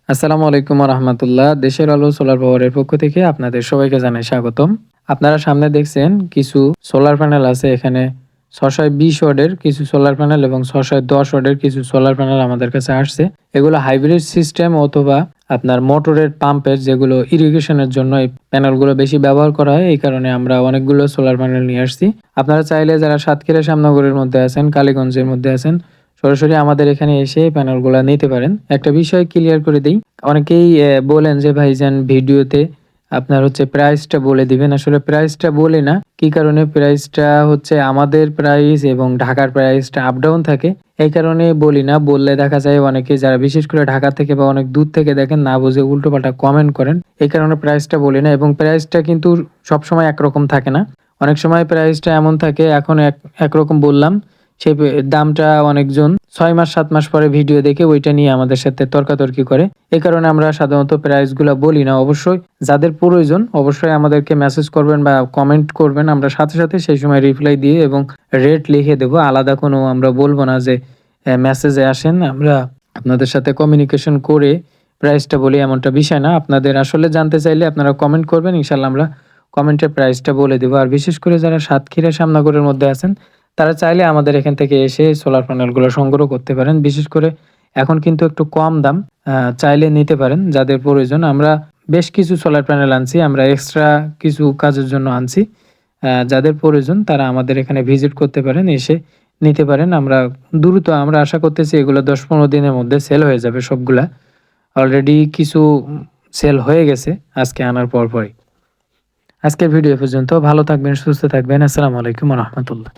আসসালামু আলাইকুম রহমতুল্লাহ। দেশের আলো সোলার পাওয়ারের পক্ষ থেকে আপনাদের সবাইকে জানাই স্বাগতম। আপনারা সামনে দেখছেন কিছু সোলার প্যানেল আছে। এখানে ৬২০ ওয়াটের কিছু সোলার প্যানেল এবং ৬১০ ওয়াটের কিছু সোলার প্যানেল আমাদের কাছে আসছে। এগুলো হাইব্রিড সিস্টেম অথবা আপনার মোটরের পাম্পের, যেগুলো ইরিগেশনের জন্য এই প্যানেলগুলো বেশি ব্যবহার করা হয়। এই কারণে আমরা অনেকগুলো সোলার প্যানেল নিয়ে আসছি। আপনারা চাইলে যারা সাতক্ষীরা শ্যামনগরের মধ্যে আছেন, কালীগঞ্জের মধ্যে আছেন, সরাসরি আমাদের এখানে এসে প্যানেলগুলা নিতে পারেন। একটা বিষয় ক্লিয়ার করে দেই। অনেকেই বলেন যে ভাইজান ভিডিওতে আপনার প্রাইসটা বলে দিবেন। আসলে প্রাইসটা বলি না। কি কারণে? প্রাইসটা আমাদের প্রাইস এবং ঢাকার প্রাইসটা আপ ডাউন থাকে। এই কারণে বলি না। বললে দেখা যায় অনেকে যারা বিশেষ করে ঢাকা থেকে বা অনেক দূর থেকে দেখেন, না বুঝে উল্টোপাল্টা কমেন্ট করেন। এই কারণে প্রাইসটা বলি না, এবং প্রাইসটা কিন্তু সবসময় একরকম থাকে না। অনেক সময় প্রাইসটা এমন থাকে, এখন একরকম বললাম, সেই দামটা অনেকজন ৬ মাস ৭ মাস পরে ভিডিও দেখে ওইটা নিয়ে আমাদের সাথে তর্কাতর্কি করে। এই কারণে আমরা সাধারণত প্রাইসগুলা বলি না। অবশ্যই যাদের প্রয়োজন অবশ্যই আমাদেরকে মেসেজ করবেন বা কমেন্ট করবেন। আমরা সাথে সাথে সেই সময় রিপ্লাই দিয়ে এবং রেট লিখে দেব। আলাদা কোনো আমরা বলব না যে মেসেজে আসেন, আমরা আপনাদের সাথে কমিউনিকেশন করে প্রাইসটা বলি, এমনটা বিষয় না। আপনাদের আসলে জানতে চাইলে আপনারা কমেন্ট করবেন, ইনশাল্লাহ আমরা কমেন্টের প্রাইসটা বলে দেব। আর বিশেষ করে যারা সাতক্ষীরা শ্যামনগরের মধ্যে আছেন, তারা চাইলে আমাদের এখান থেকে এসে সোলার প্যানেলগুলো সংগ্রহ করতে পারেন। বিশেষ করে এখন কিন্তু একটু কম দাম, চাইলে নিতে পারেন যাদের প্রয়োজন। আমরা বেশ কিছু সোলার প্যানেল আনছি, আমরা এক্সট্রা কিছু কাজের জন্য আনছি। যাদের প্রয়োজন তারা আমাদের এখানে ভিজিট করতে পারেন, এসে নিতে পারেন। আমরা দ্রুত, আমরা আশা করতেছি এগুলো ১০-১৫ দিনের মধ্যে সেল হয়ে যাবে সবগুলা। অলরেডি কিছু সেল হয়ে গেছে আজকে আনার পরপরই। আজকের ভিডিও এ পর্যন্ত। ভালো থাকবেন, সুস্থ থাকবেন। আসসালামু আলাইকুম ওয়া রাহমাতুল্লাহ।